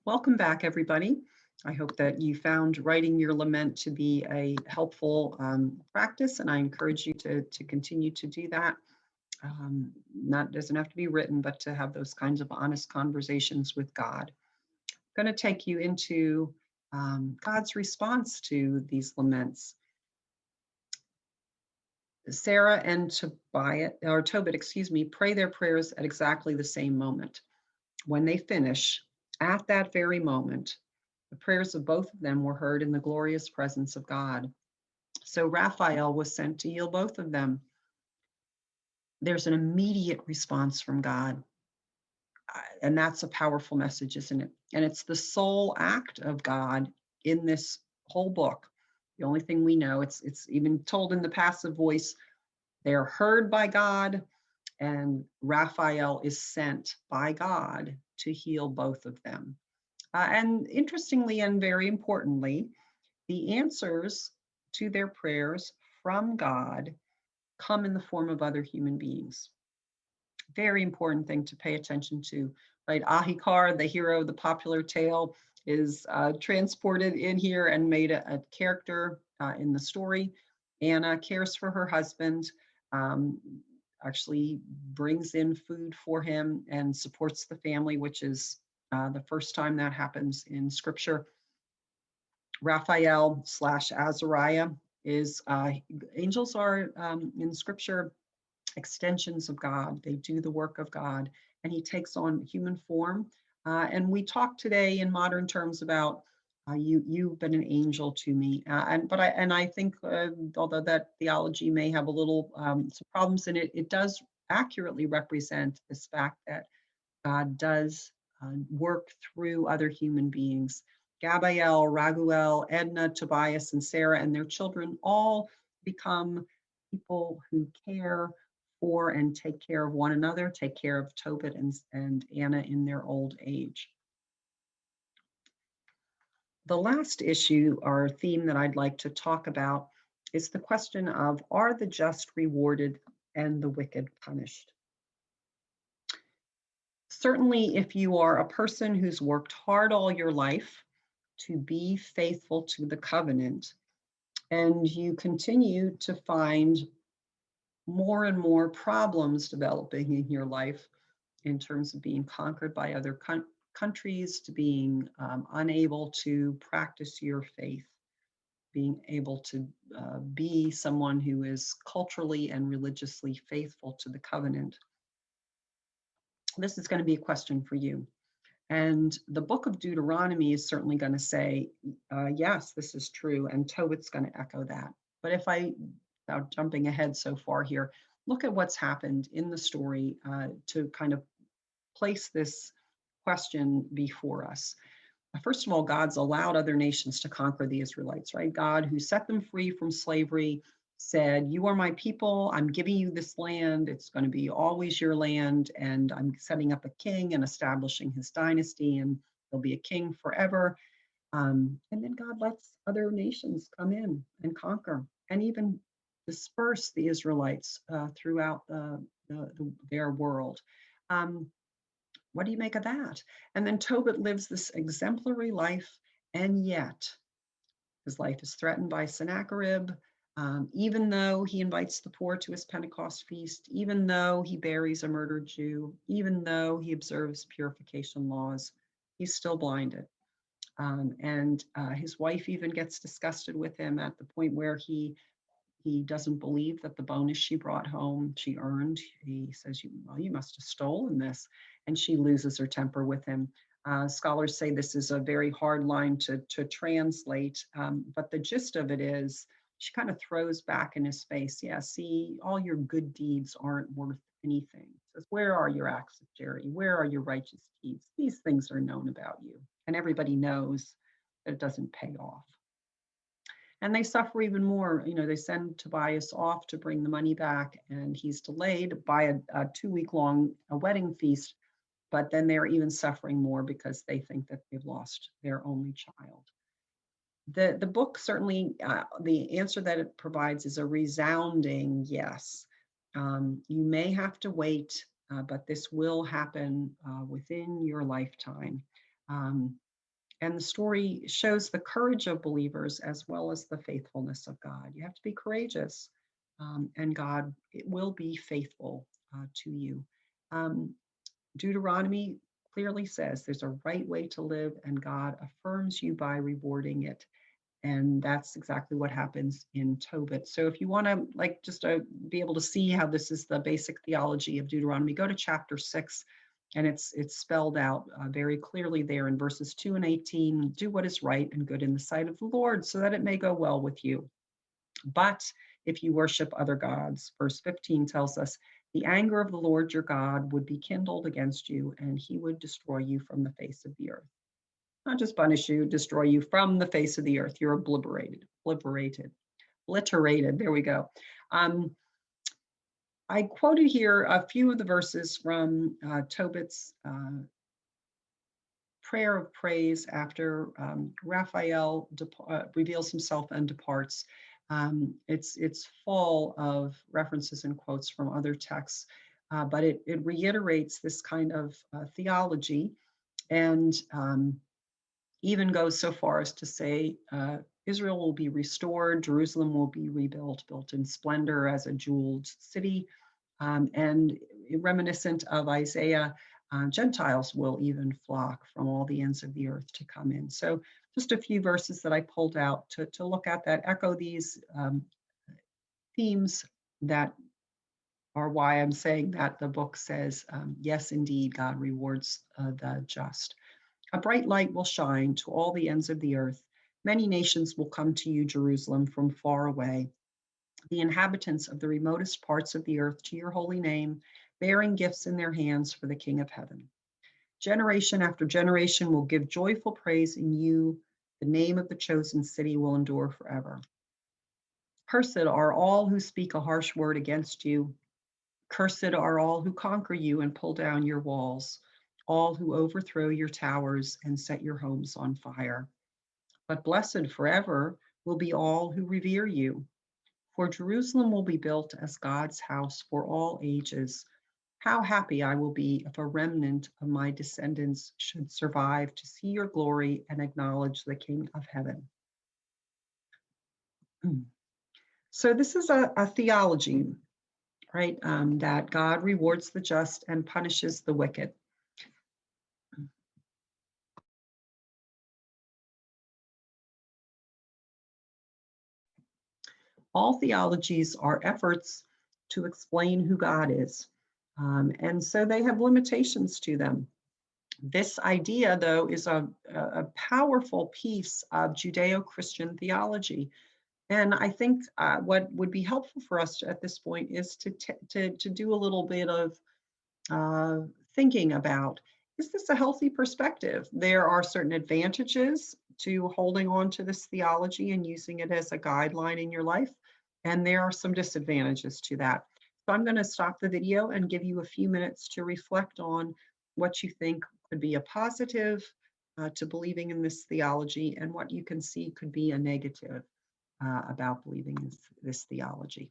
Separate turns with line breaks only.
Welcome back, everybody. I hope that you found writing your lament to be a helpful practice, and I encourage you to continue to do that. Not doesn't have to be written, but to have those kinds of honest conversations with God. I'm going to take you into God's response to these laments. Sarah and Tobit, pray their prayers at exactly the same moment. When they finish, at that very moment, the prayers of both of them were heard in the glorious presence of God. So Raphael was sent to heal both of them. There's an immediate response from God. And that's a powerful message, isn't it? And it's the sole act of God in this whole book. The only thing we know, it's even told in the passive voice, they are heard by God, and Raphael is sent by God to heal both of them. And interestingly and very importantly, the answers to their prayers from God come in the form of other human beings. Very important thing to pay attention to, right? Ahikar, the hero of the popular tale, is transported in here and made a character in the story. Anna cares for her husband, actually brings in food for him and supports the family, which is the first time that happens in scripture. Raphael / Azariah is, angels are in scripture extensions of God. They do the work of God, and he takes on human form. And we talk today in modern terms about you've been an angel to me. I think although that theology may have a little some problems in it, it does accurately represent this fact that God does work through other human beings. Gabriel, Raguel, Edna, Tobias, and Sarah and their children all become people who care for and take care of one another, take care of Tobit and Anna in their old age. The last issue or theme that I'd like to talk about is the question of, are the just rewarded and the wicked punished? Certainly, if you are a person who's worked hard all your life to be faithful to the covenant, and you continue to find more and more problems developing in your life in terms of being conquered by other countries, to being unable to practice your faith, being able to be someone who is culturally and religiously faithful to the covenant. This is going to be a question for you. And the book of Deuteronomy is certainly going to say, yes, this is true. And Tobit's going to echo that. But if without jumping ahead so far here, look at what's happened in the story to kind of place this question before us. First of all, God's allowed other nations to conquer the Israelites, right? God, who set them free from slavery, said, you are my people, I'm giving you this land, it's going to be always your land, and I'm setting up a king and establishing his dynasty, and there'll be a king forever. And then God lets other nations come in and conquer and even disperse the Israelites throughout their world. What do you make of that? And then Tobit lives this exemplary life, and yet his life is threatened by Sennacherib. Even though he invites the poor to his Pentecost feast, even though he buries a murdered Jew, even though he observes purification laws, he's still blinded. And his wife even gets disgusted with him at the point where he doesn't believe that the bonus she brought home she earned. He says, you must have stolen this. And she loses her temper with him. Scholars say this is a very hard line to translate, but the gist of it is she kind of throws back in his face, yeah, see, all your good deeds aren't worth anything. Says, where are your acts of charity? Where are your righteous deeds? These things are known about you, and everybody knows that it doesn't pay off. And they suffer even more. They send Tobias off to bring the money back, and he's delayed by a 2-week-long wedding feast. But then they're even suffering more because they think that they've lost their only child. The book certainly, the answer that it provides is a resounding yes. You may have to wait, but this will happen within your lifetime. And the story shows the courage of believers as well as the faithfulness of God. You have to be courageous, and God will be faithful to you. Um, Deuteronomy clearly says there's a right way to live, and God affirms you by rewarding it. And that's exactly what happens in Tobit. So if you want to like just be able to see how this is the basic theology of Deuteronomy, go to chapter 6, and it's spelled out very clearly there in verses 2 and 18. Do what is right and good in the sight of the Lord, so that it may go well with you. But if you worship other gods, verse 15 tells us, the anger of the Lord your God would be kindled against you, and he would destroy you from the face of the earth. Not just punish you, destroy you from the face of the earth. You're obliterated. There we go. I quoted here a few of the verses from Tobit's prayer of praise after Raphael reveals himself and departs. It's full of references and quotes from other texts, but it reiterates this kind of theology, and even goes so far as to say Israel will be restored, Jerusalem will be rebuilt, built in splendor as a jeweled city, and reminiscent of Isaiah, Gentiles will even flock from all the ends of the earth to come in. So just a few verses that I pulled out to look at that echo these themes that are why I'm saying that the book says, yes, indeed, God rewards the just. A bright light will shine to all the ends of the earth. Many nations will come to you, Jerusalem, from far away. The inhabitants of the remotest parts of the earth to your holy name, bearing gifts in their hands for the King of heaven. Generation after generation will give joyful praise in you. The name of the chosen city will endure forever. Cursed are all who speak a harsh word against you. Cursed are all who conquer you and pull down your walls, all who overthrow your towers and set your homes on fire. But blessed forever will be all who revere you. For Jerusalem will be built as God's house for all ages. How happy I will be if a remnant of my descendants should survive to see your glory and acknowledge the King of heaven. So this is a theology, right? That God rewards the just and punishes the wicked. All theologies are efforts to explain who God is. And so they have limitations to them. This idea, though, is a powerful piece of Judeo-Christian theology. And I think what would be helpful for us at this point is to do a little bit of thinking about, is this a healthy perspective? There are certain advantages to holding on to this theology and using it as a guideline in your life, and there are some disadvantages to that. So I'm going to stop the video and give you a few minutes to reflect on what you think could be a positive to believing in this theology, and what you can see could be a negative about believing in this theology.